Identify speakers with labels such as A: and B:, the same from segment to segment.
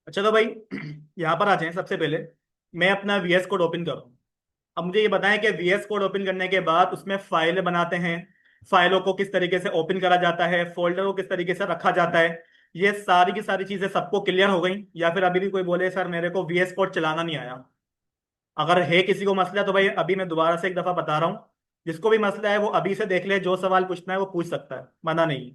A: अच्छा तो भाई यहाँ पर आ जाए। सबसे पहले मैं अपना वीएस कोड ओपन कर रहा हूँ। अब मुझे ये बताएं कि वीएस कोड ओपन करने के बाद उसमें फाइल बनाते हैं, फाइलों को किस तरीके से ओपन करा जाता है, फोल्डर को किस तरीके से रखा जाता है, ये सारी की सारी चीजें सबको क्लियर हो गई? या फिर अभी भी कोई बोले सर मेरे को वीएस कोड चलाना नहीं आया? अगर है किसी को मसला तो भाई अभी मैं दोबारा से एक दफा बता रहा हूँ, जिसको भी मसला है वो अभी से देख ले, जो सवाल पूछना है वो पूछ सकता है, मना नहीं है।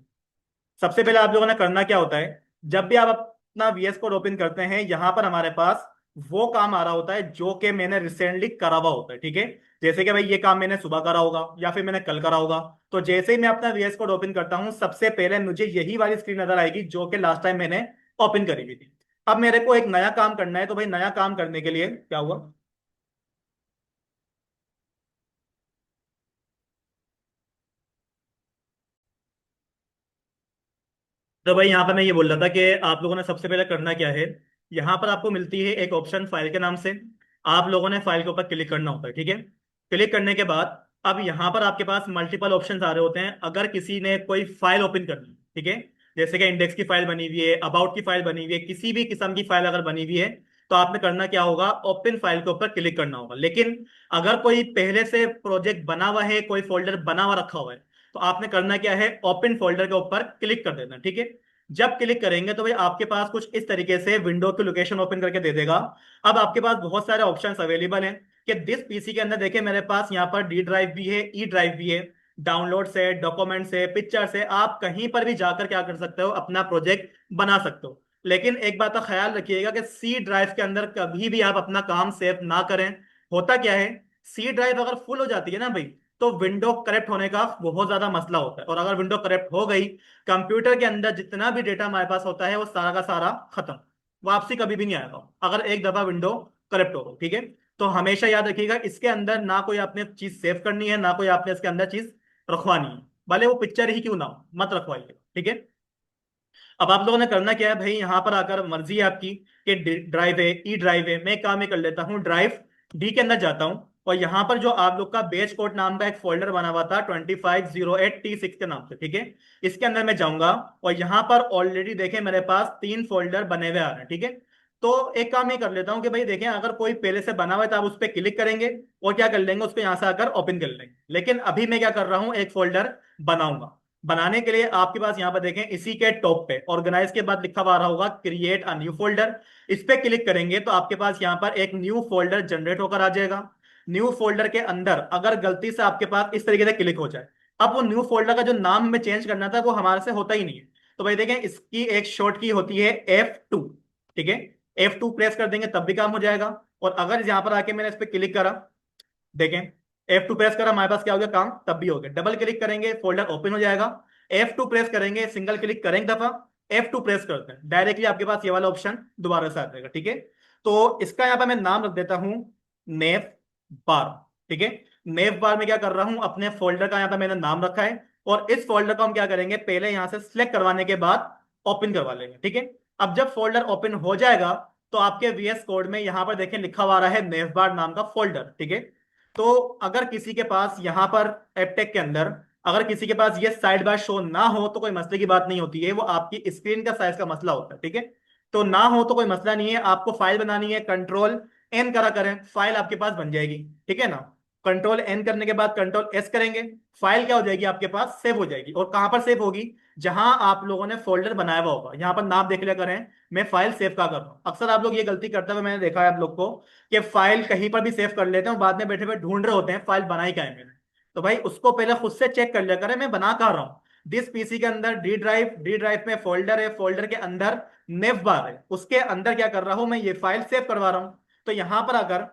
A: सबसे पहले आप लोगों ने करना क्या होता है, जब भी आप अपना वीएस कोड ओपन करते हैं यहाँ पर हमारे पास वो काम आ रहा होता है जो कि मैंने रिसेंटली करा हुआ होता है, ठीक है। जैसे कि भाई ये काम मैंने सुबह करा होगा या फिर मैंने कल करा होगा। तो जैसे ही मैं अपना वीएस कोड ओपन करता हूँ सबसे पहले मुझे यही वाली स्क्रीन नजर आएगी जो कि लास्ट टाइम मैंने ओपन करी हुई थी। अब मेरे को एक नया काम करना है, तो भाई नया काम करने के लिए क्या हुआ? तो भाई यहाँ पर मैं ये बोल रहा था कि आप लोगों ने सबसे पहले करना क्या है। यहाँ पर आपको मिलती है एक ऑप्शन फाइल के नाम से। आप लोगों ने फाइल के ऊपर क्लिक करना होता है, ठीक है। क्लिक करने के बाद अब यहाँ पर आपके पास मल्टीपल ऑप्शन आ रहे होते हैं। अगर किसी ने कोई फाइल ओपन करनी है, ठीक है, जैसे कि इंडेक्स की फाइल बनी हुई है, अबाउट की फाइल बनी हुई है, किसी भी किस्म की फाइल अगर बनी हुई है, तो आपने करना क्या होगा, ओपन फाइल के ऊपर क्लिक करना होगा। लेकिन अगर कोई पहले से प्रोजेक्ट बना हुआ है, कोई फोल्डर बना हुआ रखा हुआ है, तो आपने करना क्या है, ओपन फोल्डर के ऊपर क्लिक कर देना, ठीक है। जब क्लिक करेंगे तो भाई आपके पास कुछ इस तरीके से विंडो की लोकेशन ओपन करके दे देगा। अब आपके पास बहुत सारे ऑप्शंस अवेलेबल हैं कि दिस पीसी के अंदर देखिए मेरे पास यहाँ पर डी ड्राइव भी है, ई ड्राइव भी है, डाउनलोड से, डॉक्यूमेंट से, पिक्चर से, आप कहीं पर भी जाकर क्या कर सकते हो, अपना प्रोजेक्ट बना सकते हो। लेकिन एक बात का ख्याल रखिएगा कि सी ड्राइव के अंदर कभी भी आप अपना काम सेव ना करें। होता क्या है, सी ड्राइव अगर फुल हो जाती है ना भाई, तो विंडो करप्ट होने का बहुत ज्यादा मसला होता है। और अगर विंडो करप्ट हो गई, कंप्यूटर के अंदर जितना भी डेटा हमारे पास होता है वो सारा का सारा खत्म, वापसी कभी भी नहीं आएगा अगर एक दफा विंडो करप्ट हो, ठीक है। तो हमेशा याद रखिएगा इसके अंदर ना कोई आपने चीज सेव करनी है, ना कोई आपने इसके अंदर चीज रखवानी है, भले वो पिक्चर ही क्यों ना हो, मत रखवाइए, ठीक है। अब आप लोगों ने करना क्या है भाई, यहाँ पर आकर मर्जी है आपकी कि ड्राइव है, ई ड्राइव है, मैं काम ही कर लेता हूँ, ड्राइव डी के अंदर जाता हूँ। और यहाँ पर जो आप लोग का बेच कोड नाम का एक फोल्डर बना हुआ था 2508T6 के नाम से, ठीक है, इसके अंदर मैं जाऊंगा। और यहाँ पर ऑलरेडी देखें मेरे पास 3 फोल्डर बने हुए आ रहे हैं, ठीक है। तो एक काम ये कर लेता हूँ कि भाई देखें अगर कोई पहले से बना हुआ है तो आप उस पर क्लिक करेंगे और क्या कर लेंगे, उसको यहाँ से आकर ओपन कर लेंगे। लेकिन अभी मैं क्या कर रहा हूँ, एक फोल्डर बनाऊंगा। बनाने के लिए आपके पास यहाँ पर देखें इसी के टॉप पे ऑर्गेनाइज के बाद लिखा हुआ आ रहा होगा क्रिएट अ न्यू फोल्डर। इस पे क्लिक करेंगे तो आपके पास यहाँ पर एक न्यू फोल्डर जनरेट होकर आ जाएगा। न्यू फोल्डर के अंदर अगर गलती से आपके पास इस तरीके से क्लिक हो जाए, अब वो न्यू फोल्डर का जो नाम हमें चेंज करना था वो हमारे से होता ही नहीं है। तो भाई देखें इसकी एक शॉर्ट की होती है F2, ठीक है। F2 प्रेस कर देंगे तब भी काम हो जाएगा। और अगर यहाँ पर आके मैंने इस पर क्लिक करा, देखें F2 प्रेस करा, हमारे पास क्या हो गया, काम तब भी हो गया। डबल क्लिक करेंगे फोल्डर ओपन हो जाएगा। F2 प्रेस करेंगे, सिंगल क्लिक करेंगे दफा, F2 प्रेस करते हैं, डायरेक्टली आपके पास ये वाला ऑप्शन दोबारा से आ जाएगा, ठीक है। तो इसका यहाँ पर मैं नाम रख देता हूं नेव बार, ठीक है। नेव बार में क्या कर रहा हूं, अपने फोल्डर का यहाँ पर मैंने नाम रखा है। और इस फोल्डर को हम क्या करेंगे, पहले यहां से सिलेक्ट करवाने के बाद ओपन करवा लेंगे, ठीक है। अब जब फोल्डर ओपन हो जाएगा तो आपके वीएस कोड में यहां पर देखें लिखा हुआ आ रहा है नेव बार नाम का फोल्डर, ठीक है। तो अगर किसी के पास यहाँ पर एपटेक के अंदर अगर किसी के पास ये साइड बार शो ना हो तो कोई मसले की बात नहीं होती है, वो आपकी स्क्रीन का साइज का मसला होता है, ठीक है। तो ना हो तो कोई मसला नहीं है, आपको फाइल बनानी है, कंट्रोल एन करा करें, फाइल आपके पास बन जाएगी, ठीक है ना। कंट्रोल एन करने के बाद कंट्रोल एस करेंगे, फाइल क्या हो जाएगी आपके पास, सेव हो जाएगी। और कहां पर सेव होगी, जहां आप लोगों ने फोल्डर बनाया हुआ होगा। यहाँ पर नाम देख लिया करें, मैं फाइल सेव का कर रहा हूँ। अक्सर आप लोग ये गलती करते हुए मैंने देखा है आप लोग को कि फाइल कहीं पर भी सेव कर लेते हैं और बाद में बैठे बैठे ढूंढ रहे होते हैं फाइल बनाई क्या है मैंने। तो भाई उसको पहले खुद से चेक कर लिया करें मैं बना कहाँ रहा हूँ। दिस पीसी के अंदर डी ड्राइव में फोल्डर है, फोल्डर के अंदर नेव बार है, उसके अंदर क्या कर रहा हूँ मैं, ये फाइल सेव करवा रहा हूँ। तो यहां पर अगर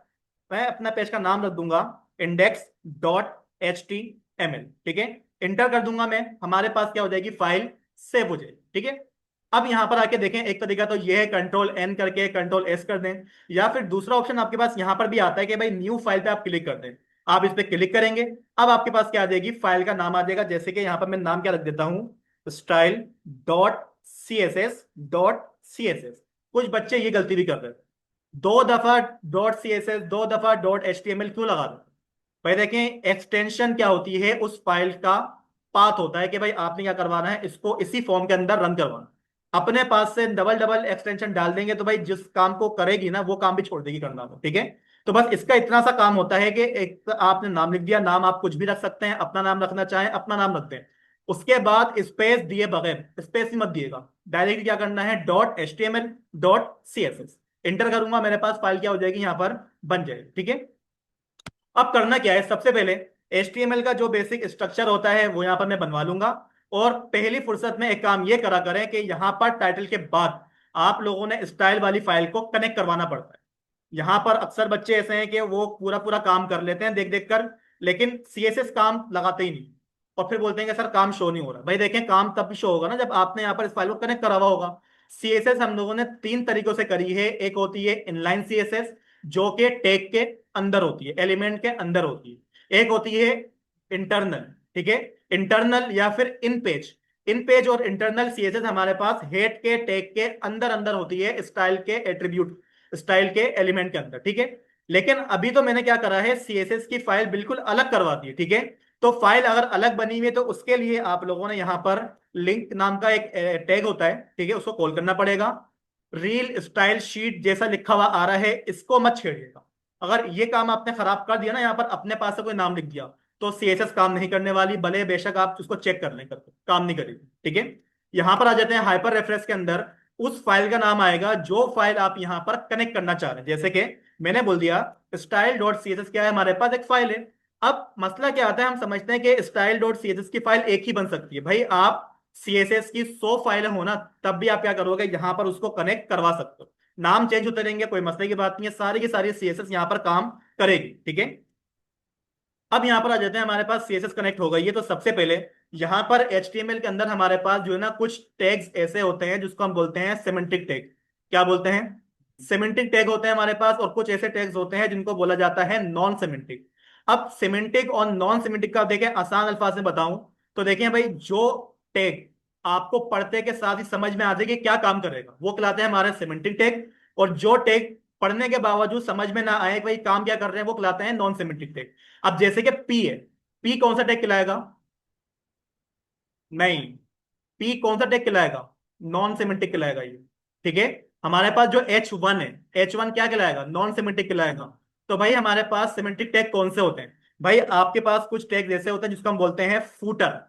A: मैं अपना पेज का नाम रख दूंगा index.html, ठीक है, इंटर कर दूंगा मैं, हमारे पास क्या हो जाएगी, फाइल सेव हो जाएगी, ठीक है। अब यहां पर आके देखें एक तरीका तो ये है कंट्रोल एन करके कंट्रोल एस कर दें, या फिर दूसरा ऑप्शन आपके पास यहां पर भी आता है कि भाई न्यू फाइल पे आप क्लिक कर दें। आप इस पे क्लिक करेंगे, अब आपके पास क्या आ जाएगी, फाइल का नाम आ जाएगा। जैसे कि यहां पर मैं नाम क्या रख देता हूं, style dot C S S dot C S S. कुछ बच्चे ये गलती भी कर रहे हैं, 2 दफा डॉट सी एस एस, 2 दफा dot H T M L क्यों लगा दो। भाई देखें एक्सटेंशन क्या होती है, उस फाइल का पाथ होता है कि भाई आपने क्या करवाना है, इसको इसी फॉर्म के अंदर रन करवाना। अपने पास से डबल डबल एक्सटेंशन डाल देंगे तो भाई जिस काम को करेगी ना वो काम भी छोड़ देगी करना वो, ठीक है। तो बस इसका इतना सा काम होता है कि एक तो आपने नाम लिख दिया, नाम आप कुछ भी रख सकते हैं, अपना नाम रखना चाहें अपना नाम रख दें। उसके बाद स्पेस दिए बगैर, स्पेस ही मत दिएगा, डायरेक्ट क्या करना है, dot H T M L dot C S S enter करूंगा, मेरे पास फाइल क्या हो जाएगी यहाँ पर, बन जाएगी, ठीक है। अब करना क्या है, सबसे पहले HTML का जो बेसिक स्ट्रक्चर होता है वो यहाँ पर मैं बनवा लूंगा। और पहली फुर्सत में एक काम ये करा करें कि यहाँ पर टाइटल के बाद आप लोगों ने स्टाइल वाली फाइल को कनेक्ट करवाना पड़ता है। यहाँ पर अक्सर बच्चे ऐसे हैं कि वो पूरा पूरा काम कर लेते हैं देख देख कर, लेकिन CSS काम लगाते ही नहीं, और फिर बोलते हैं कि सर काम शो नहीं हो रहा। भाई देखें, काम तब शो होगा ना जब आपने यहाँ पर इस फाइल को कनेक्ट करा हुआ होगा। CSS हम लोगों ने तीन तरीकों से करी है। एक होती है इनलाइन CSS, जो कि टैग के अंदर होती है, एलिमेंट के अंदर होती है। एक होती है इंटरनल, ठीक है, इंटरनल या फिर इन पेज। इन पेज और इंटरनल CSS हमारे पास हेड के टैग के अंदर अंदर होती है, स्टाइल के एट्रीब्यूट, स्टाइल के एलिमेंट के अंदर, ठीक है। लेकिन अभी तो मैंने क्या करा है, CSS की फाइल बिल्कुल अलग करवा दी है, ठीक है। तो फाइल अगर अलग बनी हुई है तो उसके लिए आप लोगों ने यहाँ पर लिंक नाम का एक टैग होता है, ठीक है, उसको कॉल करना पड़ेगा। रील स्टाइल शीट जैसा लिखा हुआ आ रहा है, इसको मत छेड़िएगा। अगर ये काम आपने खराब कर दिया ना, यहाँ पर अपने पास से कोई नाम लिख दिया, तो CSS काम नहीं करने वाली, भले बेशक आप उसको चेक कर लें, करके काम नहीं करेगी, ठीक है। यहाँ पर आ जाते हैं हाइपर रेफरेंस के अंदर। उस फाइल का नाम आएगा जो फाइल आप यहाँ पर कनेक्ट करना चाह रहे हैं। जैसे कि मैंने बोल दिया style dot C S S क्या है, हमारे पास एक फाइल है। अब मसला क्या आता है, हम समझते हैं कि style dot C S S की फाइल एक ही बन सकती है। भाई आप CSS की 100 फाइलें हो ना, तब भी आप क्या करोगे, यहाँ पर उसको कनेक्ट करवा सकते हो। नाम चेंज होते रहेंगे, कोई मसले की बात नहीं है, सारी की सारी CSS यहाँ पर काम करेगी, ठीक है। अब यहाँ पर आ जाते हैं, हमारे पास CSS कनेक्ट हो गई है, तो सबसे पहले यहाँ पर HTML के अंदर हमारे पास जो है ना कुछ टैग्स ऐसे होते हैं जिसको हम बोलते हैं सिमेंटिक टैग। क्या बोलते हैं, सिमेंटिक टैग होते हैं हमारे पास। और कुछ ऐसे टैग्स होते हैं जिनको बोला जाता है नॉन सिमेंटिक। अब सिमेंटिक और नॉन सिमेंटिक का देखें, आसान अल्फाज में बताऊं तो देखें भाई, जो टैग आपको पढ़ते के साथ ही समझ में आ जाएगी क्या काम करेगा, वो कहलाते हैं हमारे सिमेंटिक टैग। और जो टैग पढ़ने के बावजूद समझ में ना आए कि भाई काम क्या कर रहे हैं, वो कहलाते हैं नॉन सिमेंटिक टैग। अब जैसे कि पी है, पी कौन सा टैग कहलाएगा, नहीं, पी कौन सा टैग कहलाएगा, नॉन सिमेंटिक कहलाएगा ये, ठीक है। हमारे पास जो H1 है, H1 क्या कहलाएगा, नॉन सिमेंटिक कहलाएगा। तो भाई हमारे पास सिमेंटिक टैग कौन से होते हैं, भाई आपके पास कुछ टैग जैसे होते हैं जिसको हम बोलते हैं फूटर।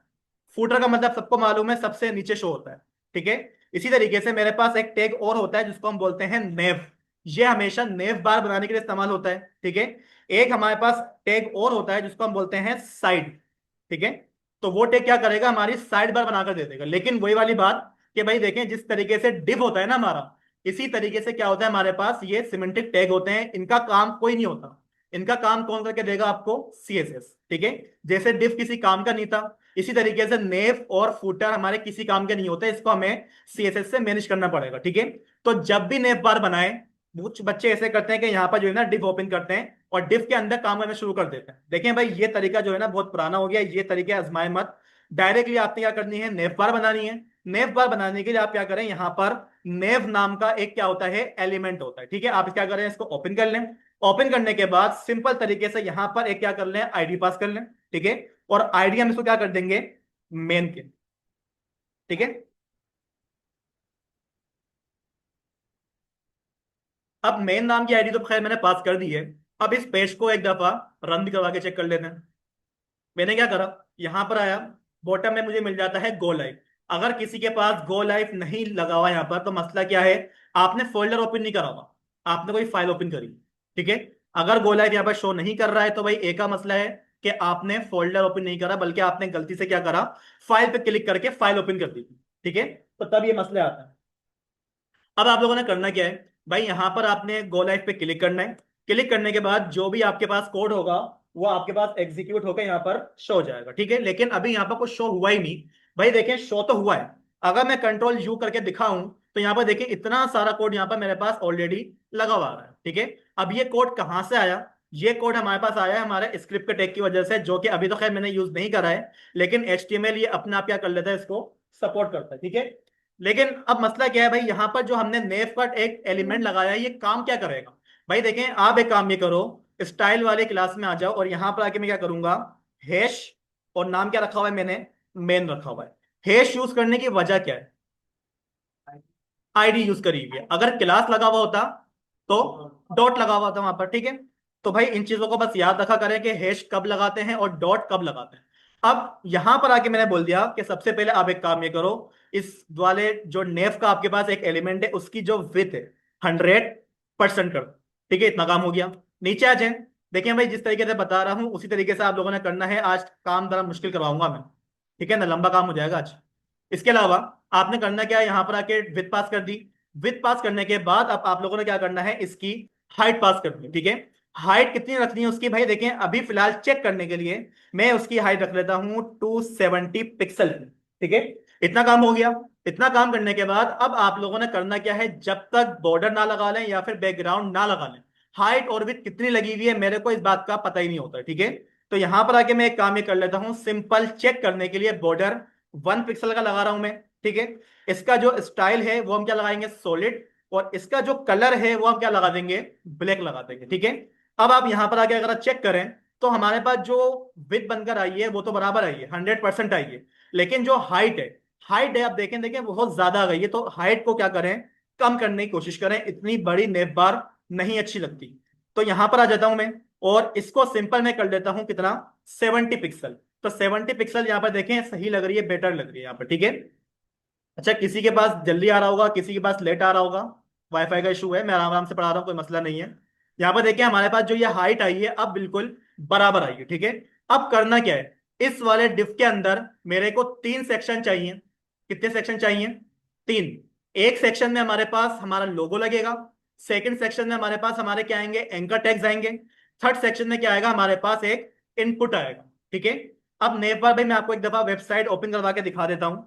A: फूटर का मतलब सबको मालूम है, सबसे नीचे शो होता है, ठीक है। इसी तरीके से मेरे पास एक टैग और होता है जिसको हम बोलते हैं नेव। ये हमेशा नेव बार बनाने के लिए इस्तेमाल होता है, ठीक है। एक हमारे पास टैग और होता है जिसको हम बोलते हैं साइड, ठीक है। तो वो टैग क्या करेगा, हमारी साइड बार बनाकर दे देगा। लेकिन वही वाली बात कि भाई देखें, जिस तरीके से डिव होता है ना हमारा, इसी तरीके से क्या होता है हमारे पास ये सिमेंटिक टैग होते हैं। इनका काम कोई नहीं होता, इनका काम कौन करके देगा आपको, CSS, ठीक है। जैसे डिव किसी काम का नहीं था, इसी तरीके से नेव और फूटर हमारे किसी काम के नहीं होते, इसको हमें CSS से मैनेज करना पड़ेगा, ठीक है। तो जब भी नेव बार बनाए, कुछ बच्चे ऐसे करते हैं कि यहाँ पर जो है ना डिव ओपन करते हैं और डिव के अंदर काम करना शुरू कर देते हैं। देखें भाई, ये तरीका जो है ना बहुत पुराना हो गया, ये तरीके आजमाए मत। डायरेक्टली आपने क्या करनी है, नेव बार बनानी है। नेव बार बनाने के लिए आप क्या करें, यहाँ पर नेव नाम का एक क्या होता है, एलिमेंट होता है, ठीक है। आप क्या करें, इसको ओपन कर लें। ओपन करने के बाद सिंपल तरीके से यहाँ पर एक क्या कर लें, आईडी पास कर लें, ठीक है। और आईडी हम इसको क्या कर देंगे, मेन के, ठीक है। अब मेन नाम की आईडी तो खैर मैंने पास कर दी है। अब इस पेज को एक दफा रन भी करवा के चेक कर लेते हैं। मैंने क्या करा, यहां पर आया, बॉटम में मुझे मिल जाता है गो लाइव। अगर किसी के पास गो लाइव नहीं लगा हुआ यहाँ पर, तो मसला क्या है, आपने फोल्डर ओपन नहीं करा हुआ, आपने कोई फाइल ओपन करी, ठीक है। अगर गो लाइव यहाँ पर शो नहीं कर रहा है तो भाई एक का मसला है कि आपने फोल्डर ओपन नहीं करा, बल्कि आपने गलती से क्या करा, फाइल पे क्लिक करके फाइल ओपन कर दी थी, ठीक है। तो तब ये मसला आता है। अब आप लोगों ने करना क्या है, भाई यहां पर आपने गो लाइव पे क्लिक करना है। क्लिक करने के बाद जो भी आपके पास कोड होगा वो आपके पास एग्जीक्यूट होकर यहाँ पर शो हो जाएगा, ठीक है। लेकिन अभी यहाँ पर कुछ शो हुआ ही नहीं। भाई देखें, शो तो हुआ है। अगर मैं कंट्रोल यू करके दिखाऊं तो यहाँ पर देखिए इतना सारा कोड यहाँ पर मेरे पास ऑलरेडी लगा हुआ है, ठीक है। अब ये कोड कहाँ से आया, ये कोड हमारे पास आया है हमारे स्क्रिप्ट के टैग की वजह से, जो कि अभी तो खैर मैंने यूज नहीं करा है, लेकिन HTML ये अपने आप क्या कर लेता है, इसको सपोर्ट करता है, ठीक है। लेकिन अब मसला क्या है भाई, यहां पर जो हमने नेव का एक एलिमेंट लगाया है, ये काम क्या करेगा। भाई देखें, आप एक काम ये करो, स्टाइल वाले क्लास में आ जाओ और यहां पर आके मैं क्या करूंगा, हैश, और नाम क्या रखा हुआ है मैंने, मेन रखा हुआ है। हैश यूज करने की वजह क्या है, आईडी यूज करी हुई है। अगर क्लास लगा हुआ होता तो डॉट लगा हुआ था वहां पर, ठीक है। तो भाई इन चीजों को बस याद रखा करें कि हैश कब लगाते हैं और डॉट कब लगाते हैं। अब यहां पर आके मैंने बोल दिया कि सबसे पहले आप एक काम ये करो, इस वाले जो नेव का आपके पास एक एलिमेंट है उसकी जो विथ है 100% कर दो, ठीक है। इतना काम हो गया। नीचे आ जाए, देखिए भाई जिस तरीके से बता रहा हूं उसी तरीके से आप लोगों ने करना है। आज काम जरा मुश्किल करवाऊंगा मैं, ठीक है ना, लंबा काम हो जाएगा आज। इसके अलावा आपने करना क्या है, यहां पर आके विथ पास कर दी। विथ पास करने के बाद अब आप लोगों ने क्या करना है, इसकी हाइट पास करनी है, ठीक है। हाइट कितनी रखनी है उसकी, भाई देखें अभी फिलहाल चेक करने के लिए मैं उसकी हाइट रख लेता हूं 270 पिक्सल, ठीक है। इतना काम हो गया। इतना काम करने के बाद अब आप लोगों ने करना क्या है, जब तक बॉर्डर ना लगा लें या फिर बैकग्राउंड ना लगा लें, हाइट और विड्थ कितनी लगी हुई है मेरे को इस बात का पता ही नहीं होता, ठीक है। तो यहां पर आके मैं एक काम ये कर लेता हूं, सिंपल चेक करने के लिए बॉर्डर 1 पिक्सल का लगा रहा हूं मैं, ठीक है। इसका जो स्टाइल है वो हम क्या लगाएंगे, सॉलिड। और इसका जो कलर है वो हम क्या लगा देंगे, ब्लैक लगा देंगे, ठीक है। अब आप यहां पर आके अगर आप चेक करें तो हमारे पास जो विड्थ बनकर आई है वो तो बराबर आई है, 100% आई है। लेकिन जो हाइट है, हाइट है आप देखें देखें बहुत ज्यादा आ गई है। तो हाइट को क्या करें, कम करने की कोशिश करें, इतनी बड़ी नेव बार नहीं अच्छी लगती। तो यहां पर आ जाता हूं मैं और इसको सिंपल मैं कर देता हूं कितना, 70 पिक्सल। तो 70 पिक्सल यहाँ पर देखें सही लग रही है, बेटर लग रही है यहाँ पर, ठीक है। अच्छा, किसी के पास जल्दी आ रहा होगा, किसी के पास लेट आ रहा होगा, वाईफाई का इशू है, मैं आराम आराम से पढ़ा रहा हूँ, कोई मसला नहीं है। यहाँ पर देखिए हमारे पास जो ये हाइट आई है अब बिल्कुल बराबर आई है, ठीक है। अब करना क्या है, इस वाले डिफ के अंदर मेरे को 3 सेक्शन चाहिए। कितने सेक्शन चाहिए, 3। एक सेक्शन में हमारे पास हमारा लोगो लगेगा, सेकंड सेक्शन में हमारे पास हमारे क्या आएंगे, एंकर टैग्स आएंगे, थर्ड सेक्शन में क्या आएगा, हमारे पास एक इनपुट आएगा, ठीक है। अब नेवर भाई मैं आपको एक दफा वेबसाइट ओपन करवा के दिखा देता हूं,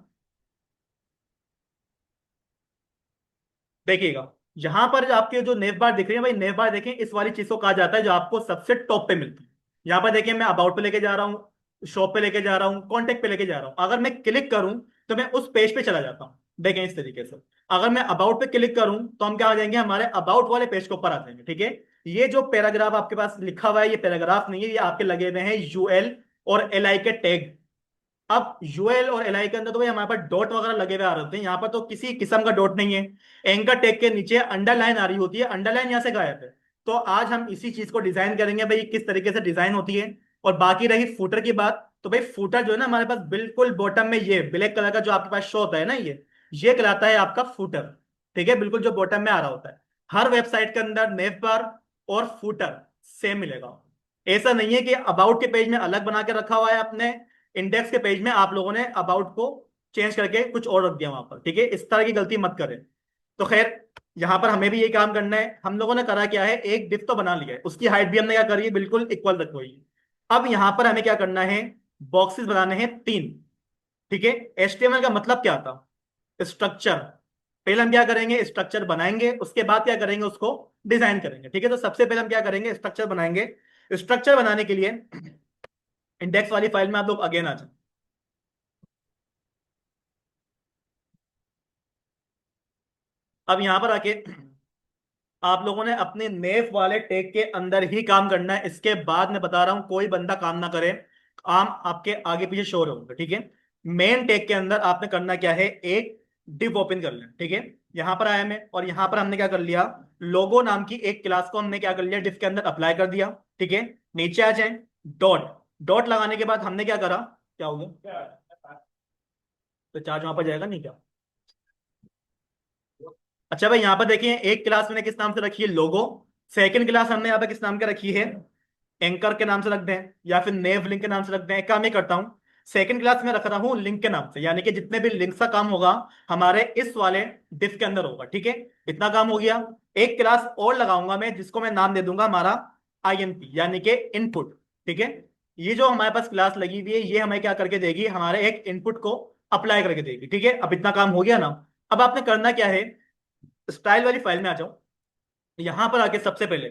A: देखिएगा। यहां पर जो आपके जो नेव बार दिख रही है भाई, नेव बार देखें इस वाली चीज को कहा जाता है जो आपको सबसे टॉप पे मिलती है। यहां पर देखिए मैं अबाउट पे लेके जा रहा हूँ, शॉप पे लेके जा रहा हूँ, कॉन्टेक्ट पे लेके जा रहा हूँ। अगर मैं क्लिक करूं तो मैं उस पेज पे चला जाता हूँ, देखें इस तरीके से। अगर मैं अबाउट पे क्लिक करूं तो हम क्या आ जाएंगे, हमारे अबाउट वाले पेज के ऊपर आ जाएंगे, ठीक है। ये जो पैराग्राफ आपके पास लिखा हुआ है ये पैराग्राफ नहीं है, ये आपके लगे हुए हैं यूएल और एलआई के टैग। अब यूएल और एलआई के अंदर तो भाई हमारे पास डॉट वगैरह लगे हुए आ रहे होते हैं, यहाँ पर तो किसी किस्म का डॉट नहीं है। एंकर टेक के नीचे अंडरलाइन आ रही होती है, अंडरलाइन यहाँ से गायब है। तो आज हम इसी चीज को डिजाइन करेंगे भाई, किस तरीके से डिजाइन होती है। और बाकी रही फुटर की बात, तो भाई फुटर जो है ना हमारे पास बिल्कुल बॉटम में ये ब्लैक कलर का जो आपके पास शो होता है ना, ये कहलाता है आपका फुटर, ठीक है। बिल्कुल जो बॉटम में आ रहा होता है। हर वेबसाइट के अंदर नेव बार और फुटर सेम मिलेगा। ऐसा नहीं है कि अबाउट के पेज में अलग बना के रखा हुआ है आपने, इंडेक्स के पेज में आप लोगों ने अबाउट को चेंज करके कुछ और रख दिया वहां पर, ठीक है। इस तरह की गलती मत करें। तो खैर यहां पर हमें भी ये काम करना है। हम लोगों ने करा क्या है, एक डिफ तो बना लिया है, उसकी हाइट भी हमने क्या करी है, बिल्कुल इक्वल रखी हुई है। अब यहां पर हमें क्या करना है, बॉक्सेस बनाने हैं 3, ठीक है। एचटीएमएल का मतलब क्या था, स्ट्रक्चर। पहले हम क्या करेंगे, स्ट्रक्चर बनाएंगे, उसके बाद क्या करेंगे, उसको डिजाइन करेंगे, ठीक है। तो सबसे पहले हम क्या करेंगे, स्ट्रक्चर बनाएंगे। स्ट्रक्चर बनाने के लिए इंडेक्स वाली फाइल में आप लोग अगेन आ जाए। अब यहां पर आके आप लोगों ने अपने नेव वाले टैग के अंदर ही काम करना है। इसके बाद मैं बता रहा हूं कोई बंदा काम ना करे, काम आपके आगे पीछे शोर होगा, ठीक है। मेन टैग के अंदर आपने करना क्या है, एक डिव ओपन कर लें, ठीक है। यहां पर आया मैं और यहां पर हमने क्या कर लिया, लोगो नाम की एक क्लास को हमने क्या कर लिया, डिव के अंदर अप्लाई कर दिया, ठीक है। नीचे आ जाए, डॉट। डॉट लगाने के बाद हमने क्या करा, क्या हो गया, तो चार्ज वहां पर जाएगा नहीं क्या। अच्छा भाई यहाँ पर देखिए एक क्लास मैंने किस नाम से रखी है, लोगो। सेकंड क्लास हमने यहाँ पे किस नाम के रखी है, एंकर के नाम से रख दें या फिर नेव लिंक के नाम से रख दें। एक काम मैं करता हूँ, सेकंड क्लास में रख रहा हूँ लिंक के नाम से, यानी कि जितने भी लिंक का काम होगा हमारे इस वाले डिफ के अंदर होगा, ठीक है। इतना काम हो गया। एक क्लास और लगाऊंगा मैं जिसको मैं नाम दे दूंगा हमारा आईएनपी, यानी कि इनपुट, ठीक है। ये जो हमारे पास क्लास लगी हुई है ये हमें क्या करके देगी, हमारे एक इनपुट को अप्लाई करके देगी, ठीक है। अब इतना काम हो गया ना। अब आपने करना क्या है, स्टाइल वाली फाइल में आ जाओ। यहां पर आके सबसे पहले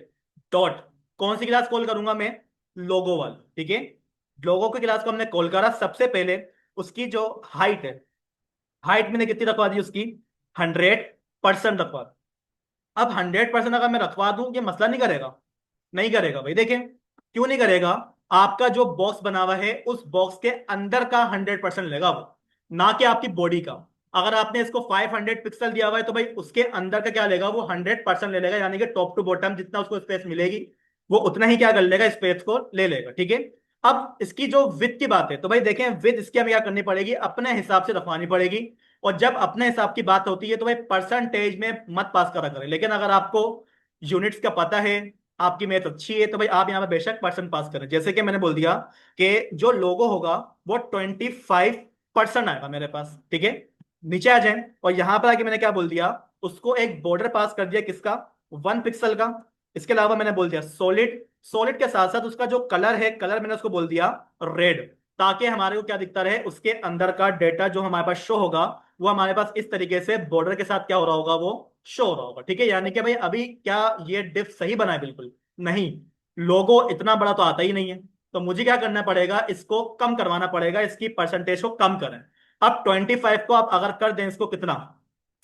A: डॉट, कौन सी क्लास कॉल करूंगा मैं, लोगो वाली, ठीक है। लोगो की क्लास को हमने कॉल करा, सबसे पहले उसकी जो हाइट है, हाइट मैंने कितनी रखवा दी उसकी, 100% रखवा दी। अब 100% अगर मैं रखवा दूं ये मसला नहीं करेगा, नहीं करेगा भाई। देखें क्यों नहीं करेगा, आपका जो बॉक्स बना हुआ है उस बॉक्स के अंदर का 100% लेगा वो, ना कि आपकी बॉडी का। अगर आपने इसको 500 पिक्सल दिया हुआ है तो भाई उसके अंदर का क्या लेगा, वो 100% ले लेगा, यानी कि टॉप टू बॉटम जितना उसको स्पेस मिलेगी वो उतना ही क्या कर लेगा, स्पेस को ले लेगा। ठीक है। अब इसकी जो विथ की बात है तो भाई देखें, विथ इसकी हमें क्या करनी पड़ेगी, अपने हिसाब से रखवानी पड़ेगी। और जब अपने हिसाब की बात होती है तो भाई परसेंटेज में मत पास करा करें, लेकिन अगर आपको यूनिट्स का पता है, आपकी मैथ अच्छी है, तो भाई आप यहाँ पे बेशक परसेंट पास करें। जैसे कि मैंने बोल दिया कि जो लोगो होगा वो 25% आएगा मेरे पास। ठीक है। नीचे आ जाए और यहां पर आके मैंने क्या बोल दिया, उसको एक बॉर्डर पास कर दिया, किसका, 1 पिक्सल का। इसके अलावा मैंने बोल दिया सॉलिड, सॉलिड के साथ साथ उसका जो कलर है, कलर मैंने उसको बोल दिया रेड, ताकि हमारे को क्या दिखता रहे, उसके अंदर का डेटा जो हमारे पास शो होगा वो हमारे पास इस तरीके से बॉर्डर के साथ क्या हो रहा होगा, वो शो हो रहा होगा। ठीक है। यानी कि भाई अभी क्या ये डिफ सही बना है, बिल्कुल नहीं, लोगो इतना बड़ा तो आता ही नहीं है, तो मुझे क्या करना पड़ेगा, इसको कम करवाना पड़ेगा, इसकी परसेंटेज को कम करें। अब 25 को आप अगर कर दें इसको कितना,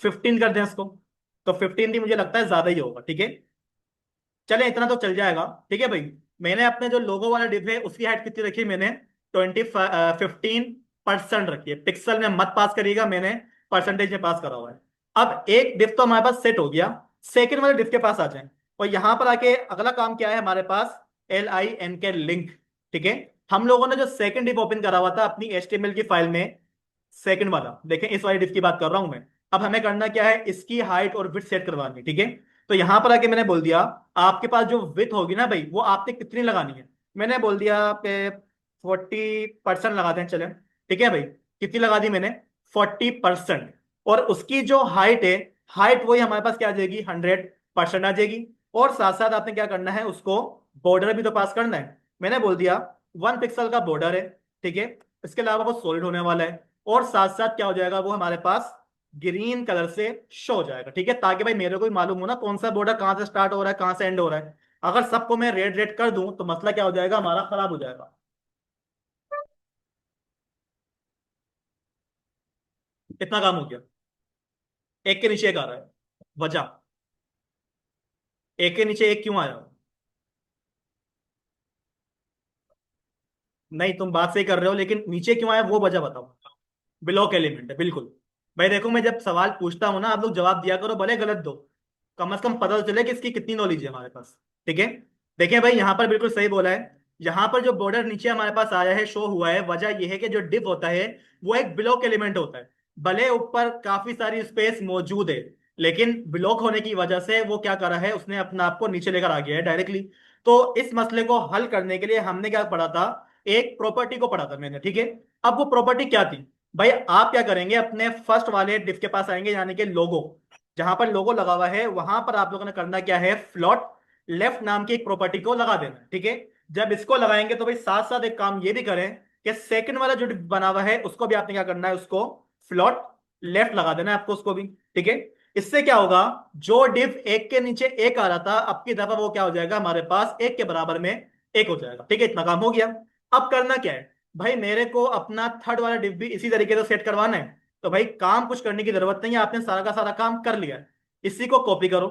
A: 15 कर दें इसको, तो 15 भी मुझे लगता है ज्यादा ही होगा। ठीक है। चले इतना तो चल जाएगा। ठीक है भाई। मैंने अपने जो लोगो वाला डिव है उसकी हाइट कितनी रखी, मैंने 15% रखी है। पिक्सल में मत पास करिएगा, मैंने परसेंटेज में पास करा हुआ है। अब एक डिव तो हमारे पास सेट हो गया, सेकंड वाले डिव के पास आ जाए। और यहां पर आके अगला काम क्या है हमारे पास, LIN के लिंक। ठीक है। हम लोगों ने जो सेकंड डिव ओपन करा हुआ था अपनी HTML की फाइल में, सेकंड वाला देखें, इस वाली डिफ की बात कर रहा हूं मैं। अब हमें करना क्या है, इसकी हाइट और विड्थ सेट करवानी है। ठीक है। तो यहां पर आके मैंने बोल दिया, आपके पास जो विड्थ होगी ना भाई, वो आपने कितनी लगानी है, मैंने बोल दिया कि 40% लगाते हैं, चले। ठीक है भाई। कितनी लगा दी मैंने, 40%। और उसकी जो हाइट है, हाइट वही हमारे पास क्या आ जाएगी, 100% आ जाएगी। और साथ साथ आपने क्या करना है, उसको बॉर्डर भी तो पास करना है। मैंने बोल दिया 1 पिक्सल का बॉर्डर है। ठीक है। इसके अलावा वो सॉलिड होने वाला है, और साथ साथ क्या हो जाएगा, वो हमारे पास ग्रीन कलर से शो हो जाएगा। ठीक है। ताकि भाई मेरे को भी मालूम हो ना कौन सा बॉर्डर कहां से स्टार्ट हो रहा है, कहां से एंड हो रहा है। अगर सबको मैं रेड रेड कर दूं तो मसला क्या हो जाएगा, हमारा खराब हो जाएगा। इतना काम हो गया। एक के नीचे एक आ रहा है, वजह, एक के नीचे एक क्यों आया। नहीं, तुम बात सही कर रहे हो, लेकिन नीचे क्यों आया वो वजह बताओ। ब्लॉक एलिमेंट है, बिल्कुल। भाई देखो, मैं जब सवाल पूछता हूं ना, आप लोग जवाब दिया करो, भले गलत दो, कम से कम पता तो चले कि इसकी कितनी नॉलेज है हमारे पास। ठीक है। देखिए भाई, यहाँ पर बिल्कुल सही बोला है। यहाँ पर जो बॉर्डर नीचे हमारे पास आया है, शो हुआ है, वजह यह है कि जो डिव होता है वो एक ब्लॉक एलिमेंट होता है। भले ऊपर काफी सारी स्पेस मौजूद है, लेकिन ब्लॉक होने की वजह से वो क्या करा है, उसने अपने आप को नीचे लेकर आ गया है डायरेक्टली। तो इस मसले को हल करने के लिए हमने क्या पढ़ा था, एक प्रॉपर्टी को पढ़ा था मैंने। ठीक है। अब वो प्रॉपर्टी क्या थी, भाई आप क्या करेंगे, अपने फर्स्ट वाले डिफ के पास आएंगे, यानी कि लोगो, जहां पर लोगो लगा हुआ है वहां पर आप लोगों ने करना क्या है, फ्लॉट लेफ्ट नाम की एक प्रॉपर्टी को लगा देना है। ठीक है। जब इसको लगाएंगे तो भाई साथ साथ एक काम ये भी करें कि सेकंड वाला जो डिफ बना हुआ है उसको भी आपने क्या करना है, उसको फ्लॉट लेफ्ट लगा देना है आपको, उसको भी। ठीक है। इससे क्या होगा, जो डिफ एक के नीचे एक आ रहा था, अब की दफा वो क्या हो जाएगा, हमारे पास एक के बराबर में एक हो जाएगा। ठीक है। इतना काम हो गया। अब करना क्या है, भाई मेरे को अपना थर्ड वाला डिव भी इसी तरीके से सेट करवाना है। तो भाई काम कुछ करने की जरूरत नहीं है, आपने सारा का सारा काम कर लिया है। इसी को कॉपी करो,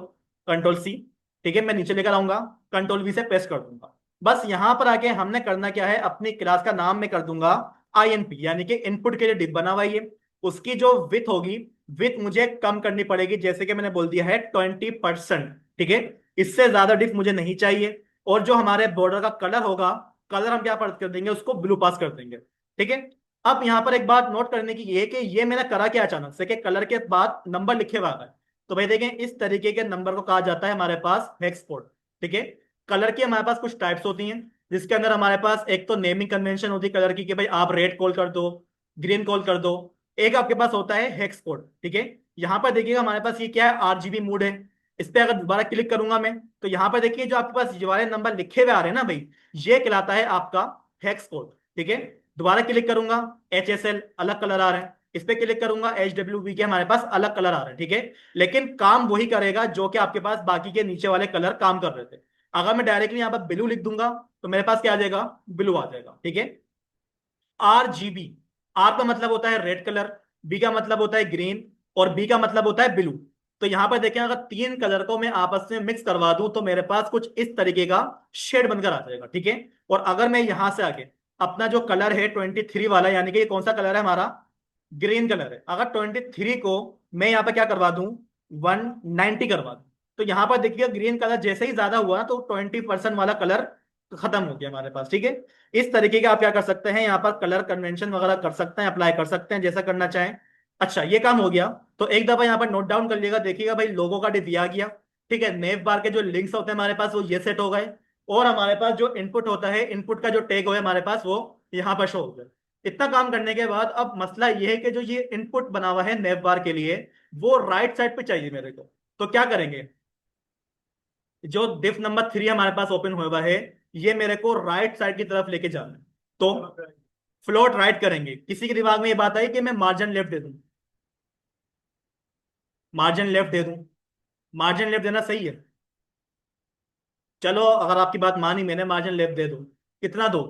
A: कंट्रोल C। ठीक है। मैं नीचे लेकर आऊंगा, कंट्रोल V से पेस्ट कर दूंगा। बस यहां पर आके हमने करना क्या है, अपनी क्लास का नाम मैं कर दूंगा INP, यानी कि इनपुट के लिए डिव बना हुआ है ये। उसकी जो विथ होगी, विथ मुझे कम करनी पड़ेगी, जैसे कि मैंने बोल दिया है 20%। ठीक है। इससे ज्यादा डिफ मुझे नहीं चाहिए। और जो हमारे बॉर्डर का कलर होगा, कलर हम क्या कर देंगे, उसको ब्लू पास कर देंगे। ठीक है। अब यहां पर एक बात नोट करने की ये कि ये मैंने करा क्या अचानक से, कि कलर के बाद नंबर लिखे हुआ है। तो भाई देखें, इस तरीके के नंबर को कहा जाता है हमारे पास हेक्स कोड। ठीक है। कलर की हमारे पास कुछ टाइप्स होती हैं, जिसके अंदर हमारे पास एक तो नेमिंग कन्वेंशन होती है कलर की, कि भाई आप रेड कॉल कर दो, ग्रीन कॉल कर दो। एक आपके पास होता है हेक्स कोड। ठीक है। यहां पर देखिएगा हमारे पास ये क्या है, RGB मोड है। इस पे अगर दोबारा क्लिक करूंगा मैं, तो यहां पर देखिए जो आपके पास ये वाले नंबर लिखे हुए आ रहे हैं ना भाई, ये कहलाता है आपका हेक्स कोड। ठीक है। दोबारा क्लिक करूंगा, HSL अलग कलर आ रहा है। इस पे क्लिक करूंगा, HWV के हमारे पास अलग कलर आ रहा है। ठीक है। लेकिन काम वही करेगा जो कि आपके पास बाकी के नीचे वाले कलर काम कर रहे थे। अगर मैं डायरेक्टली यहाँ पर ब्लू लिख दूंगा तो मेरे पास क्या आ जाएगा, ब्लू आ जाएगा। ठीक है। RGB, आर का मतलब होता है रेड कलर, बी का मतलब होता है ग्रीन, और बी का मतलब होता है ब्लू। तो यहां पर देखें, अगर तीन कलर को मैं आपस में मिक्स करवा दूं तो मेरे पास कुछ इस तरीके का शेड बनकर आ जाएगा। ठीक है। और अगर मैं यहां से आके अपना जो कलर है 23 वाला, यानी कि ये कौन सा कलर है हमारा, ग्रीन कलर है, अगर 23 को मैं यहाँ पे क्या करवा दूं, 190 करवा दूं, तो यहाँ पर देखिएगा ग्रीन कलर जैसे ही ज्यादा हुआ ना तो 20% वाला कलर खत्म हो गया हमारे पास। ठीक है, इस तरीके का आप क्या कर सकते हैं, यहाँ पर कलर कन्वेंशन वगैरह कर सकते हैं, अप्लाई कर सकते हैं जैसा करना चाहें। अच्छा, ये काम हो गया, तो एक दफा यहाँ पर नोट डाउन कर लिएगा, देखिएगा भाई लोगो का डिव आ गया। ठीक है, नेव बार के जो लिंक्स होते हैं हमारे पास वो ये सेट हो गए, और हमारे पास जो इनपुट होता है, इनपुट का जो टैग है हमारे पास वो यहाँ पर शो हो गया। इतना काम करने के बाद अब मसला ये है कि जो ये इनपुट बना हुआ है नेव बार के लिए, वो राइट साइड पे चाहिए मेरे को। तो क्या करेंगे, जो डिफ नंबर 3 हमारे पास ओपन हुआ हुआ है, ये मेरे को राइट साइड की तरफ लेके जाना है। तो फ्लोट राइट करेंगे। किसी के दिमाग में ये बात आई कि मैं मार्जिन लेफ्ट दे दूं, मार्जिन लेफ्ट दे दूं, मार्जिन लेफ्ट देना सही है? चलो, अगर आपकी बात मानी मैंने, मार्जिन लेफ्ट दे दूं, कितना दो,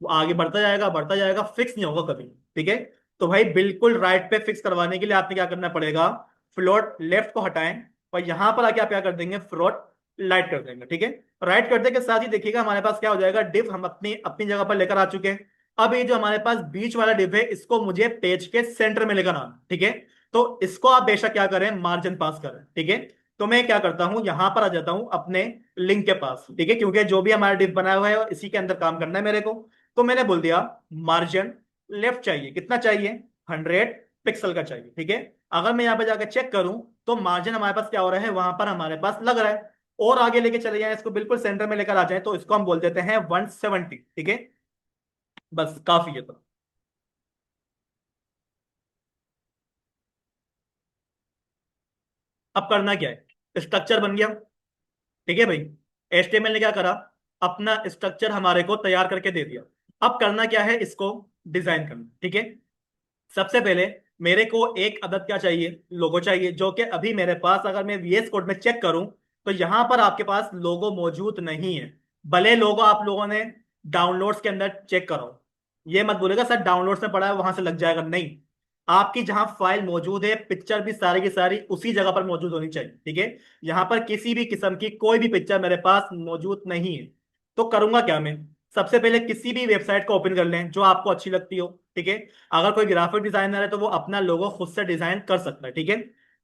A: वो आगे बढ़ता जाएगा बढ़ता जाएगा, फिक्स नहीं होगा कभी। ठीक है, तो भाई बिल्कुल राइट पे फिक्स करवाने के लिए आपने क्या करना पड़ेगा, फ्लोट लेफ्ट को हटाएं, और यहां पर आके आप क्या कर देंगे, फ्लोट लाइट कर देंगे। ठीक है, राइट करने के साथ ही देखिएगा हमारे पास क्या हो जाएगा, डिव हम अपनी अपनी जगह पर लेकर आ चुके हैं। अब ये जो हमारे पास बीच वाला डिव है, इसको मुझे पेज के सेंटर में लेकर आना। ठीक है, तो इसको आप बेशक क्या करें, मार्जिन पास करें। ठीक है, तो मैं क्या करता हूं, यहां पर आ जाता हूं अपने लिंक के पास। ठीक है, क्योंकि जो भी हमारा डिव बनाया हुआ है इसी के अंदर काम करना है मेरे को। तो मैंने बोल दिया मार्जिन लेफ्ट चाहिए, कितना चाहिए, 100 पिक्सल का चाहिए। ठीक है, अगर मैं यहाँ पे जाकर चेक करूं, तो मार्जिन हमारे पास क्या हो रहा है, वहां पर हमारे पास लग रहा है। और आगे लेके चले जाएं, इसको बिल्कुल सेंटर में लेकर आ जाए, तो इसको हम बोल देते हैं 170। ठीक है, बस काफी है। तो अब करना क्या है, स्ट्रक्चर बन गया। ठीक है भाई, HTML ने क्या करा, अपना स्ट्रक्चर हमारे को तैयार करके दे दिया। अब करना क्या है, इसको डिजाइन करना। ठीक है, सबसे पहले मेरे को एक अदद क्या चाहिए, लोगो चाहिए, जो कि अभी मेरे पास अगर मैं VS कोड में चेक करूं, तो यहां पर आपके पास लोगो मौजूद नहीं है। भले लोगो आप लोगों ने डाउनलोड्स के अंदर चेक करो, ये मत बोलेगा सर डाउनलोड्स में पड़ा है वहां से लग जाएगा, नहीं। आपकी जहां फाइल मौजूद है, पिक्चर भी सारी की सारी उसी जगह पर मौजूद होनी चाहिए। ठीक है, यहां पर किसी भी किस्म की कोई भी पिक्चर मेरे पास मौजूद नहीं है। तो करूंगा क्या मैं, सबसे पहले किसी भी वेबसाइट को ओपन कर लें जो आपको अच्छी लगती हो। ठीक है, अगर कोई ग्राफिक डिजाइनर है तो वो अपना लोगो खुद से डिजाइन कर सकता है। ठीक है,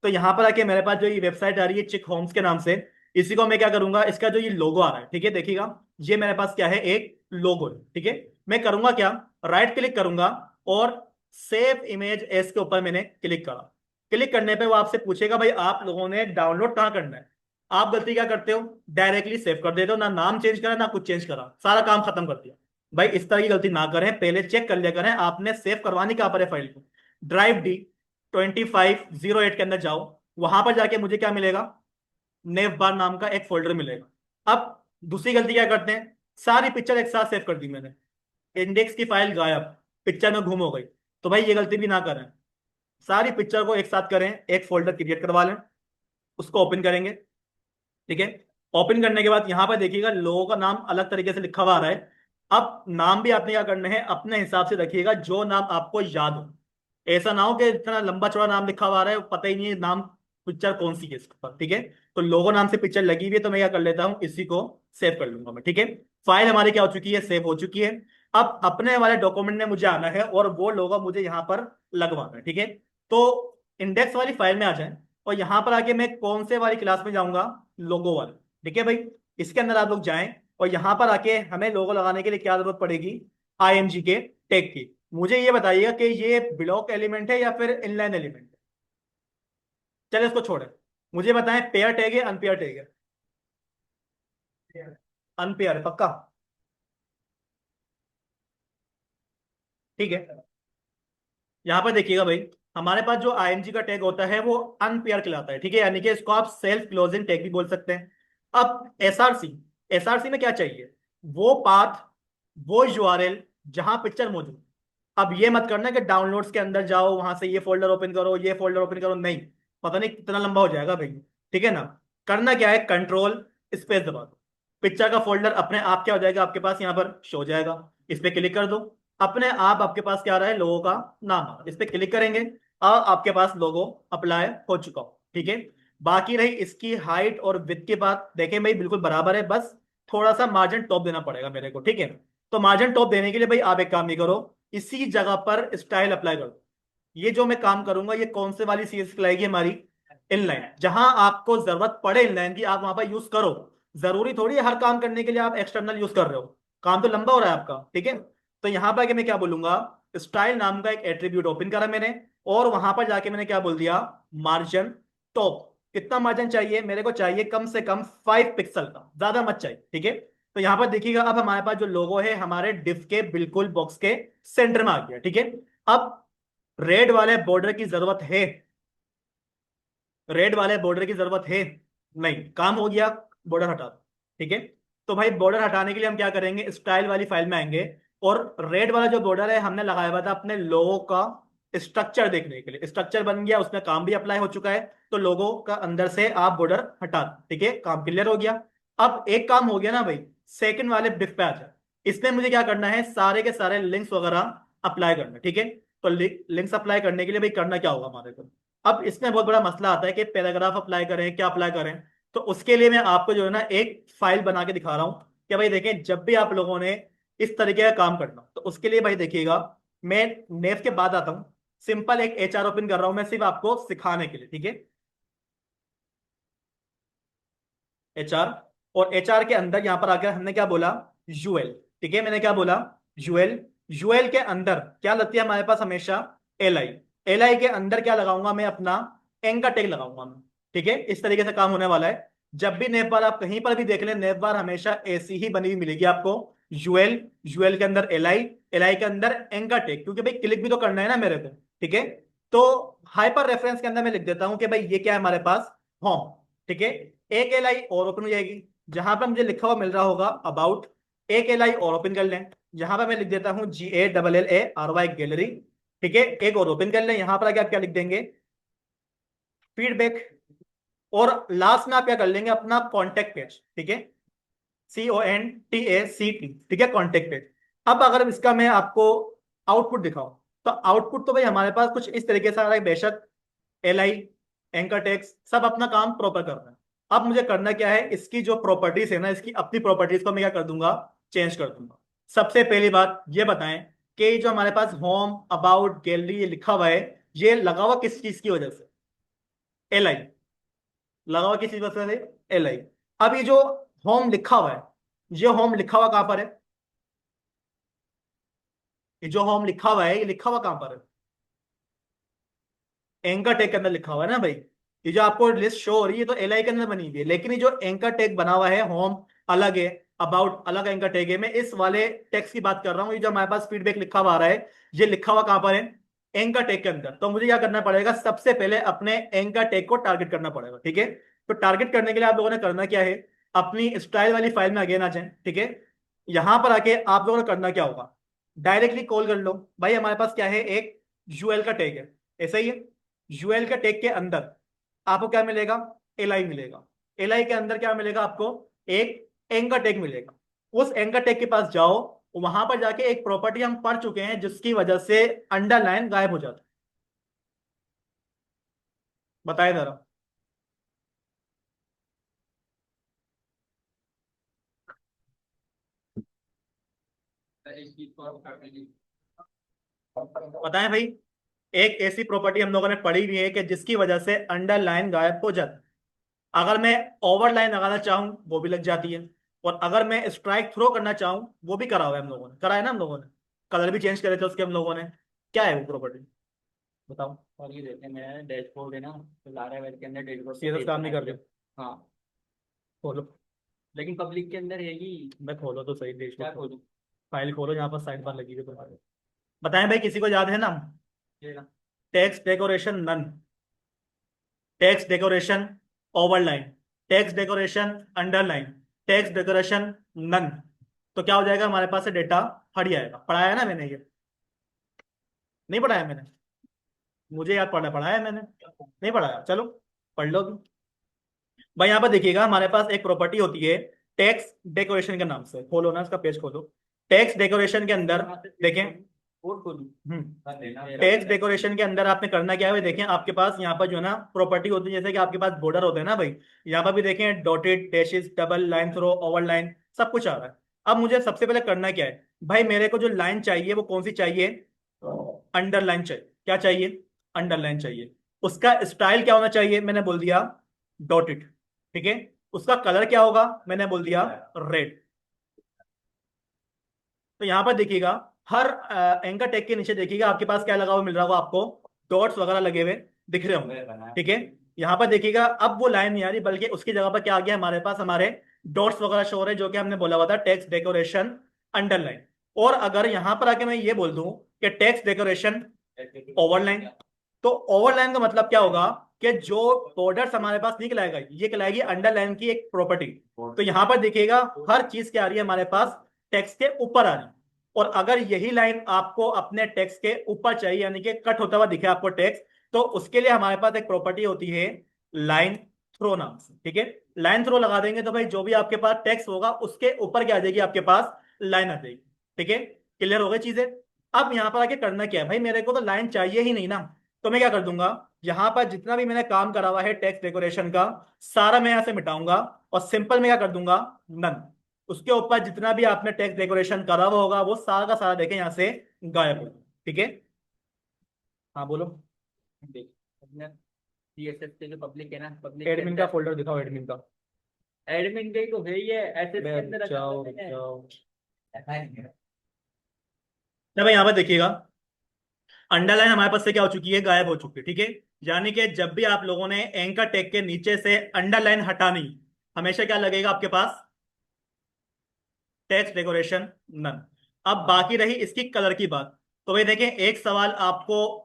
A: तो यहाँ पर आके मेरे पास जो ये वेबसाइट आ रही है चिक होम्स के नाम से, इसी को मैं क्या करूंगा, इसका जो ये लोगो आ रहा है, ठीक है, देखिएगा ये मेरे पास क्या है, एक लोगो है। ठीक है, मैं करूंगा क्या, राइट क्लिक करूंगा, और सेव इमेज एस के ऊपर मैंने क्लिक करा। क्लिक करने पे वो आपसे पूछेगा भाई आप लोगों ने डाउनलोड कहाँ करना है। आप गलती क्या करते हो, डायरेक्टली सेव कर देते हो, ना नाम चेंज करा ना कुछ चेंज करा, सारा काम खत्म कर दिया। भाई इस तरह की गलती ना करें, पहले चेक कर लिया करें आपने सेव करवानी कहाँ पर है फाइल को। ड्राइव D2508 के अंदर जाओ, वहां पर जाके मुझे क्या मिलेगा, नेव बार नाम का एक फोल्डर मिलेगा। अब दूसरी गलती क्या करते हैं, सारी पिक्चर एक साथ सेव कर दी मैंने, इंडेक्स की फाइल गायब, पिक्चर में गुम हो गई। तो भाई ये गलती भी ना करें, सारी पिक्चर को एक साथ करें, एक फोल्डर क्रिएट करवा लें, उसको ओपन करेंगे। ठीक है, ओपन करने के बाद यहां पर देखिएगा लोगों का नाम अलग तरीके से लिखा हुआ आ रहा है। अब नाम भी आपने क्या करना है, अपने हिसाब से रखिएगा जो नाम आपको याद हो। ऐसा ना हो कि इतना लंबा चौड़ा नाम लिखा हुआ आ रहा है, पता ही नहीं है नाम पिक्चर कौन सी है इसके ऊपर। ठीक है, तो लोगो नाम से पिक्चर लगी हुई है, तो मैं क्या कर लेता हूँ, इसी को सेव कर लूंगा मैं। ठीक है, फाइल हमारी क्या हो चुकी है, सेव हो चुकी है। अब अपने वाले डॉक्यूमेंट में मुझे आना है और वो लोगो मुझे यहाँ पर लगवाना है। ठीक है, तो इंडेक्स वाली फाइल में आ जाए, और यहाँ पर आके मैं कौन से वाली क्लास में जाऊंगा, लोगो वाले। ठीक है भाई, इसके अंदर आप लोग जाएं, और यहाँ पर आके हमें लोगो लगाने के लिए क्या जरूरत पड़ेगी, IMG के टैग की। मुझे ये बताइएगा कि ये ब्लॉक एलिमेंट है या फिर इनलाइन एलिमेंट है। चले इसको छोड़े, मुझे बताएं पेयर टैग है अनपेयर टैग है। अनपेयर है पक्का? ठीक है, यहाँ पर देखिएगा भाई, हमारे पास जो IMG का टैग होता है वो अनपेयर कहलाता है। ठीक है, यानी कि इसको आप सेल्फ क्लोजिंग टैग भी बोल सकते हैं। अब एसआरसी में क्या चाहिए, वो पाथ, वो यूआरएल जहां पिक्चर मौजूद। अब ये मत करना कि डाउनलोड्स के अंदर जाओ, वहां से ये फोल्डर ओपन करो, ये फोल्डर ओपन करो, नहीं, पता नहीं कितना लंबा हो जाएगा भाई। ठीक है ना, करना क्या है, कंट्रोल स्पेस दबा दो, पिक्चर का फोल्डर अपने आप क्या हो जाएगा, आपके पास यहाँ पर शो हो जाएगा। इस पे क्लिक कर दो, अपने आप आपके पास क्या आ रहा है, लोगों का नाम आ रहा है। इस पे क्लिक करेंगे और आपके पास लोगो अप्लाई हो चुका हो। ठीक है, बाकी रही इसकी हाइट और विड्थ की बात, देखें भाई बिल्कुल बराबर है, बस थोड़ा सा मार्जिन टॉप देना पड़ेगा मेरे को। ठीक है, तो मार्जिन टॉप देने के लिए भाई आप एक काम नहीं करो, इसी जगह पर स्टाइल अप्लाई कर दो। ये जो मैं काम करूंगा ये कौन से वाली सीरीज कहलाएगी हमारी, इनलाइन। जहां आपको जरूरत पड़े इनलाइन की आप वहां पर यूज करो, जरूरी थोड़ी है हर काम करने के लिए आप एक्सटर्नल यूज कर रहे हो, काम तो लंबा हो रहा है आपका, ठीक है। तो यहां पर आके मैं क्या बोलूंगा, स्टाइल नाम का एक एट्रीब्यूट ओपन करा मैंने, और वहां पर जाके मैंने क्या बोल दिया, मार्जिन टॉप। कितना मार्जिन चाहिए मेरे को, चाहिए कम से कम 5 पिक्सल का, ज्यादा मत चाहिए, ठीक है। तो यहां पर देखिएगा अब हमारे पास जो लोगो है हमारे डिफ के बिल्कुल बॉक्स के सेंटर में आ गया, ठीक है। अब रेड वाले बॉर्डर की जरूरत है, रेड वाले बॉर्डर की जरूरत है, नहीं, काम हो गया, बॉर्डर हटा दो, ठीक है। तो भाई बॉर्डर हटाने के लिए हम क्या करेंगे, स्टाइल वाली फाइल में आएंगे, और रेड वाला जो बॉर्डर है हमने लगाया हुआ था अपने लोगो का स्ट्रक्चर देखने के लिए, स्ट्रक्चर बन गया, उसमें काम भी अप्लाई हो चुका है, तो लोगो का अंदर से आप बॉर्डर हटा दो, ठीक है, काम क्लियर हो गया। अब एक काम हो गया ना भाई, सेकंड वाले बिफ पे आ जाए, इसमें मुझे क्या करना है, सारे के सारे लिंक्स वगैरह अप्लाई करना, ठीक है। तो लिंक्स अप्लाई करने के लिए भाई करना क्या होगा हमारे को, अब इसमें बहुत बड़ा मसला आता है कि पैराग्राफ अप्लाई करें, क्या अप्लाई करें। तो उसके लिए मैं आपको जो है ना एक फाइल बना के दिखा रहा हूं कि भाई देखें, जब भी आप लोगों ने इस तरीके का काम करना तो उसके लिए भाई देखिएगा, मैं नेव के बाद आता हूं, सिंपल एक एचआर ओपन कर रहा हूं मैं सिर्फ आपको सिखाने के लिए, ठीक है, एचआर। और एचआर के अंदर यहां पर आकर हमने क्या बोला, यूएल, ठीक है, मैंने क्या बोला, यूएल। यूएल के अंदर क्या लगती है हमारे पास हमेशा, एल आई। एल आई के अंदर क्या लगाऊंगा मैं, अपना एंकर टैग लगाऊंगा मैं, ठीक है। इस तरीके से काम होने वाला है। जब भी नेव बार आप कहीं पर भी देख लें, नेव बार हमेशा ऐसी ही बनी हुई मिलेगी आपको, यूएल, यूएल के अंदर एल आई, एल आई के अंदर एंकर टैग, क्योंकि भाई क्लिक भी तो करना है ना मेरे को, ठीक है। तो हाइपर रेफरेंस के अंदर मैं लिख देता हूं कि भाई ये क्या है हमारे पास, होम, ठीक है। एक एल आई और ओपन हो जाएगी, जहां पर मुझे लिखा हुआ मिल रहा होगा अबाउट, एक एल आई और ओपन कर लें, जहां पर मैं लिख देता हूं GALLARY गैलरी, ठीक है। एक और ओपन कर लें, यहां पर आगे आप क्या लिख देंगे, फीडबैक। और लास्ट में आप क्या कर लेंगे, अपना कॉन्टेक्ट पेज, ठीक है, CONTACT, ठीक है, कॉन्टेक्ट पेज। अब अगर इसका मैं आपको आउटपुट दिखाऊं, तो आउटपुट तो भाई हमारे पास कुछ इस तरीके से आ रहा है, बेशक एल आई, एंकर टेक्स सब अपना काम प्रॉपर कर रहे हैं। अब मुझे करना क्या है, इसकी जो प्रॉपर्टीज है ना, इसकी अपनी प्रॉपर्टीज को मैं क्या कर दूंगा, चेंज कर दूंगा। सबसे पहली बात ये बताएं कि ये जो हमारे पास होम, अबाउट, गैलरी ये लिखा हुआ है, ये लगा हुआ किस चीज की वजह से, एल आई, लगा हुआ किस चीज की वजह से, एल आई। अब ये जो होम लिखा हुआ है, ये होम लिखा हुआ कहां पर है, ये जो होम लिखा हुआ है ये लिखा हुआ कहां पर है, एंकर टैग के अंदर लिखा हुआ है ना भाई। ये जो आपको लिस्ट शो हो रही है तो एल आई के अंदर बनी हुई है, लेकिन ये जो एंकर टैग बना हुआ है, होम अलग है, अबाउट अलग एंकर टैग है, मैं इस वाले टेक्स्ट की बात कर रहा हूँ। ये जो हमारे पास फीडबैक लिखा हुआ आ रहा है, ये लिखा हुआ कहां पर है, एंकर टैग के अंदर। तो मुझे क्या करना पड़ेगा, सबसे पहले अपने एंकर टैग को टारगेट करना पड़ेगा, ठीक है। तो टारगेट करने के लिए आप लोगों ने करना क्या है, अपनी स्टाइल वाली फाइल में अगेन आ जाए, ठीक है। यहां पर आके आप लोगों ने करना क्या होगा, डायरेक्टली कॉल कर लो, भाई हमारे पास क्या है, एक यूएल का टैग है, ऐसा ही है। यूएल के टैग के अंदर आपको क्या मिलेगा, एल आई मिलेगा। एल आई के अंदर क्या मिलेगा आपको, एक एंकर टैग मिलेगा। उस एंकर टैग के पास जाओ, वहां पर जाके एक प्रॉपर्टी हम पढ़ चुके हैं जिसकी वजह से अंडरलाइन गायब हो जाता है, बताए जरा। बताएं भाई, एक ऐसी प्रॉपर्टी हम लोगों ने पढ़ी हुई है कि जिसकी वजह से अंडरलाइन गायब हो जाता है। अगर मैं ओवरलाइन लगाना चाहूं वो भी लग जाती है, और अगर मैं स्ट्राइक थ्रो करना चाहूं वो भी करा हुआ है हम लोगों ने, करा है ना हम लोगों ने, कलर भी चेंज करे थे उसके हम लोगों ने। क्या है वो प्रॉपर्टी, बताओ।
B: और ये देखे मैं डैशबोर्ड है ना, तो लारावेल के अंदर डैशबोर्ड पे
A: सीरियस
B: पेज
A: काम नहीं
B: बना
A: कर
B: दिया।
A: रहे,
B: हाँ।
A: खोलो,
B: लेकिन पब्लिक के अंदर है ही।
A: मैं खोलो तो सही,
B: क्या
A: डैशबोर्ड खोलो,
B: खोलूं?
A: फाइल खोलो, यहाँ पर साइड बार लगी है तुम्हारे। बताएं भाई, किसी को याद है ना,
B: ये ना।
A: Text decoration none, text decoration overline, text decoration underline, text decoration none. तो क्या हो जाएगा हमारे पास से डेटा हट जाएगा। पढ़ाया है ना मैंने ये, नहीं पढ़ाया मैंने, मुझे याद पढ़ाया है मैंने, नहीं पढ़ाया, चलो पढ़ लो भी। भाई यहाँ पर देखिएगा हमारे पास एक प्रॉपर्टी होती है टेक्स्ट डेकोरेशन के नाम से, खोलो ना इसका पेज खोलो। टेक्स्ट डेकोरेशन के अंदर देखें,
B: और खोलूं?
A: टेक्स्ट डेकोरेशन के अंदर आपने करना क्या है, देखें आपके पास यहाँ पर जो है ना प्रॉपर्टी होती है, जैसे कि आपके पास बॉर्डर होते हैं ना भाई, यहाँ पर भी देखें dotted, dashes, double line throw, over line, सब कुछ आ रहा है। अब मुझे सबसे पहले करना क्या है, भाई मेरे को जो लाइन चाहिए वो कौन सी चाहिए, अंडरलाइन चाहिए। क्या चाहिए, अंडरलाइन चाहिए। उसका स्टाइल क्या होना चाहिए, मैंने बोल दिया डॉटेड। ठीक है। उसका कलर क्या होगा, मैंने बोल दिया रेड। तो यहां पर देखिएगा, हर एंकर टैग के नीचे देखिएगा आपके पास क्या लगा हुआ मिल रहा होगा आपको, डॉट्स वगैरह लगे हुए दिख रहे होंगे। ठीक है। यहाँ पर देखिएगा अब वो लाइन नहीं आ रही, बल्कि उसकी जगह पर क्या आ गया हमारे पास, हमारे डॉट्स वगैरह शो हो रहे हैं, जो कि हमने बोला हुआ था टेक्स्ट डेकोरेशन अंडरलाइन। और अगर यहां पर आके मैं ये बोल दूं कि टेक्स्ट डेकोरेशन ओवरलाइन, तो ओवरलाइन का मतलब क्या होगा कि जो बॉर्डर्स हमारे पास नहीं कहलाएगा, ये कहलाएगी अंडरलाइन की एक प्रॉपर्टी। तो यहां पर देखिएगा हर चीज क्या आ रही है हमारे पास, टेक्स्ट के ऊपर आ रही है। और अगर यही लाइन आपको अपने टेक्स्ट के ऊपर चाहिए, यानी कि कट होता हुआ दिखे आपको टेक्स्ट, तो उसके लिए हमारे पास एक प्रॉपर्टी होती है लाइन थ्रो नाम से। ठीक है। लाइन थ्रो लगा देंगे तो भाई जो भी आपके पास टेक्स्ट होगा उसके ऊपर क्या आ जाएगी, आपके पास लाइन आ जाएगी। ठीक है। क्लियर हो गई चीजें। अब यहां पर आके करना क्या है भाई, मेरे को तो लाइन चाहिए ही नहीं ना, तो मैं क्या कर दूंगा, यहां पर जितना भी मैंने काम करा हुआ है टेक्स्ट डेकोरेशन का, सारा मैं यहां से मिटाऊंगा, और सिंपल मैं क्या कर दूंगा, नन। उसके ऊपर जितना भी आपने टेक्स्ट डेकोरेशन करा हुआ होगा वो सारा का सारा देखें यहां से गायब हो। ठीक है। हाँ बोलो।
B: देख, सीएसएस के जो पब्लिक है ना, पब्लिक के
A: एडमिन का
B: अंदर
A: फोल्डर दिखाओ, एडमिन का।
B: एडमिन के तो है ही है, एसएस के अंदर रखा
A: जाओ
B: हुआ है
A: जाओ।
B: मैंने।
A: ना भाई यहाँ पर देखिएगा, अंडरलाइन हमारे पास से क्या हो चुकी है, गायब हो चुकी है। ठीक है। यानी कि जब भी आप लोगों ने एंकर टैग के नीचे से अंडरलाइन हटानी, हमेशा क्या लगेगा आपके पास, टेक्स्ट डेकोरेशन नन। अब बाकी रही इसकी कलर की बात। तो भाई देखें, एक सवाल आपको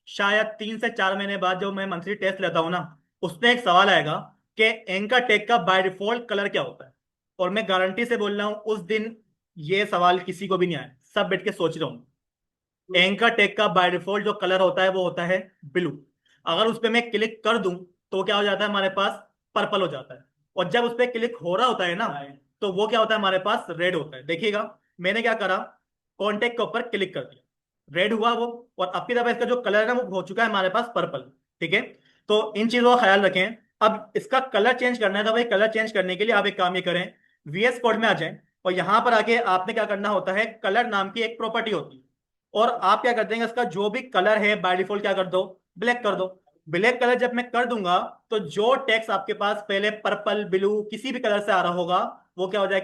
A: शायद 3 से 4 महीने बाद जब मैं मंथली टेस्ट लेता हूं ना, उसमें एक सवाल आएगा कि एंकर टेक का बाय डिफॉल्ट कलर क्या होता है। और मैं गारंटी से बोल रहा हूं उस दिन ये सवाल किसी को भी नहीं आया, सब बैठ के सोच रहा हूँ। एंकर टेक का बाय डिफॉल्ट जो कलर होता है वो होता है ब्लू। अगर उस पर मैं क्लिक कर दूं तो क्या हो जाता है हमारे पास, पर्पल हो जाता है। और जब उस पर क्लिक हो रहा होता है ना, तो वो क्या होता है हमारे पास, रेड होता है। देखिएगा मैंने क्या करा, कॉन्टेक्ट के ऊपर क्लिक कर दिया, रेड हुआ वो। और अब की दफा इसका जो कलर है ना वो हो चुका है हमारे पास पर्पल। ठीक है। तो इन चीजों का ख्याल रखें। अब इसका कलर चेंज करना है, तो भाई कलर चेंज करने के लिए आप एक काम ये करें, वीएस कोड में आ जाएं, और यहां पर आके आपने क्या करना होता है, कलर नाम की एक प्रॉपर्टी होती है। और आप क्या कर देंगे, इसका जो भी कलर है बाय डिफॉल्ट क्या कर दो, ब्लैक कर दो। ब्लैक कलर जब मैं कर दूंगा, तो जो टेक्स्ट आपके पास पहले पर्पल ब्लू किसी भी कलर से आ रहा होगा, वो क्या हो जाएगा,